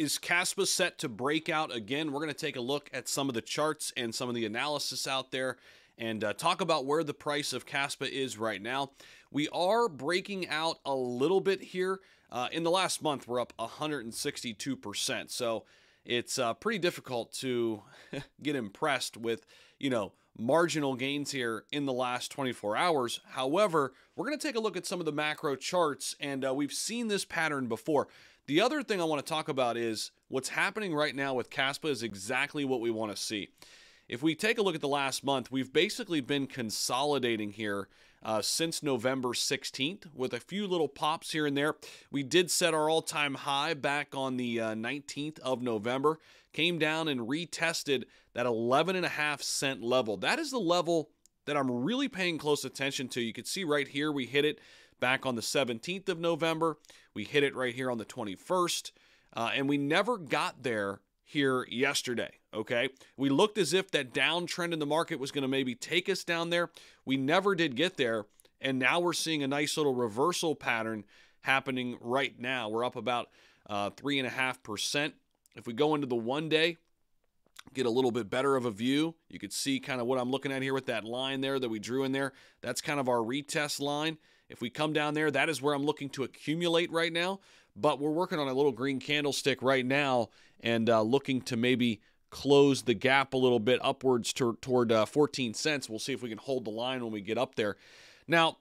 Is KASPA set to break out again? We're going to take a look at some of the charts and some of the analysis out there and talk about where the price of KASPA is right now. We are breaking out a little bit here. In the last month, we're up 162%. So it's pretty difficult to get impressed with, marginal gains here in the last 24 hours. However, we're going to take a look at some of the macro charts, and we've seen this pattern before. The other thing I want to talk about is what's happening right now with KASPA is exactly what we want to see. If we take a look at the last month, we've basically been consolidating here since November 16th with a few little pops here and there. We did set our all-time high back on the 19th of November, came down and retested that 11.5 cent level. That is the level that I'm really paying close attention to. You can see right here we hit it back on the 17th of November. We hit it right here on the 21st, and we never got there here yesterday, okay? We looked as if that downtrend in the market was going to maybe take us down there. We never did get there, and now we're seeing a nice little reversal pattern happening right now. We're up about 3.5%. If we go into the 1 day, get a little bit better of a view, you could see kind of what I'm looking at here with that line there that we drew in there. That's kind of our retest line. If we come down there, that is where I'm looking to accumulate right now. But we're working on a little green candlestick right now and looking to maybe close the gap a little bit upwards toward 14 cents. We'll see if we can hold the line when we get up there. Now,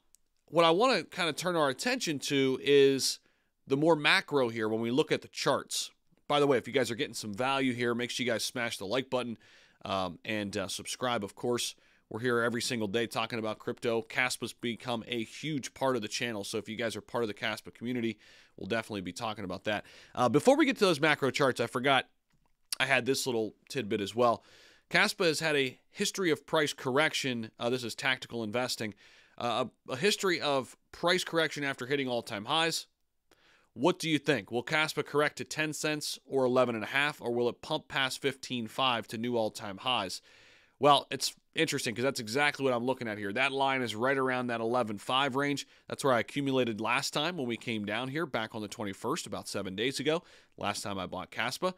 what I want to kind of turn our attention to is the more macro here when we look at the charts. By the way, if you guys are getting some value here, make sure you guys smash the like button and subscribe, of course. We're here every single day talking about crypto. KASPA's become a huge part of the channel, so if you guys are part of the KASPA community, we'll definitely be talking about that. Before we get to those macro charts, I forgot I had this little tidbit as well. KASPA has had a history of price correction. This is tactical investing. A history of price correction after hitting all-time highs. What do you think? Will KASPA correct to 10 cents or 11.5, or will it pump past 15.5 to new all-time highs? Well, it's interesting because that's exactly what I'm looking at here. That line is right around that 11.5 range. That's where I accumulated last time when we came down here back on the 21st, about 7 days ago, last time I bought KASPA.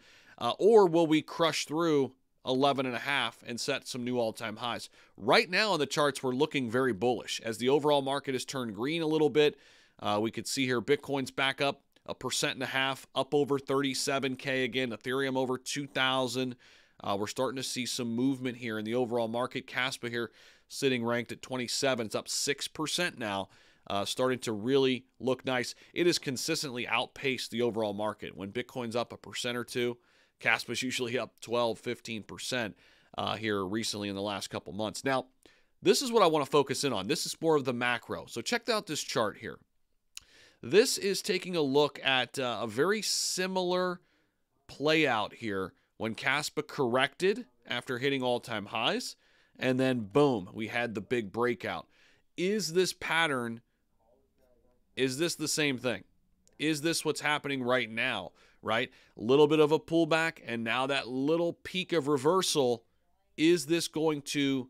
Or will we crush through 11.5 and set some new all-time highs? Right now on the charts, we're looking very bullish. As the overall market has turned green a little bit, we could see here Bitcoin's back up 1.5%, up over 37K again, Ethereum over 2,000. We're starting to see some movement here in the overall market. KASPA here sitting ranked at 27. It's up 6% now, starting to really look nice. It has consistently outpaced the overall market. When Bitcoin's up 1% or 2%, KASPA's usually up 12, 15% here recently in the last couple months. Now, this is what I want to focus in on. This is more of the macro. So check out this chart here. This is taking a look at a very similar play out here when KASPA corrected after hitting all-time highs, and then boom, we had the big breakout. Is this pattern, is this the same thing? Is this what's happening right now, right? A little bit of a pullback, and now that little peak of reversal, is this going to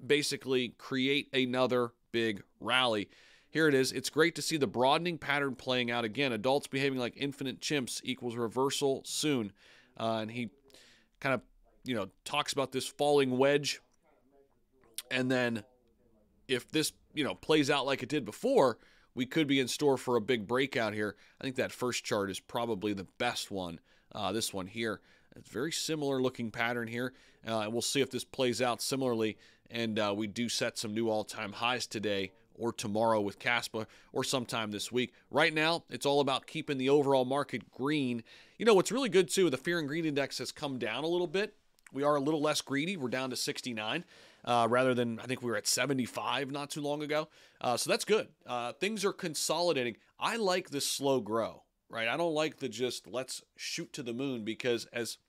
basically create another big rally? Here it is. It's great to see the broadening pattern playing out again. Adults behaving like infinite chimps equals reversal soon. And he kind of, talks about this falling wedge. And then if this, plays out like it did before, we could be in store for a big breakout here. I think that first chart is probably the best one. This one here. It's a very similar looking pattern here. And we'll see if this plays out similarly. And we do set some new all-time highs today or tomorrow with KASPA or sometime this week. Right now, it's all about keeping the overall market green. What's really good, too, the Fear and Greed Index has come down a little bit. We are a little less greedy. We're down to 69 rather than, I think we were at 75 not too long ago. So that's good. Things are consolidating. I like this slow grow, right? I don't like the just let's shoot to the moon, because as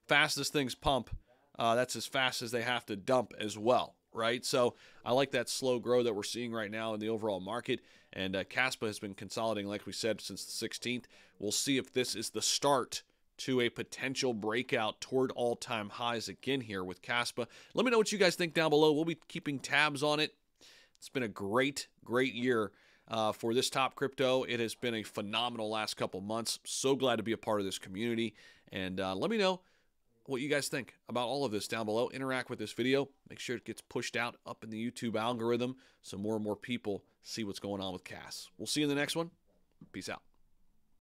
fast as things pump, that's as fast as they have to dump as well, right? So I like that slow grow that we're seeing right now in the overall market. And KASPA has been consolidating, like we said, since the 16th. We'll see if this is the start to a potential breakout toward all-time highs again here with KASPA. Let me know what you guys think down below. We'll be keeping tabs on it. It's been a great, great year for this top crypto. It has been a phenomenal last couple months. So glad to be a part of this community. And let me know what you guys think about all of this down below. Interact with this video. Make sure it gets pushed out up in the YouTube algorithm so more and more people see what's going on with KAS. We'll see you in the next one. Peace out.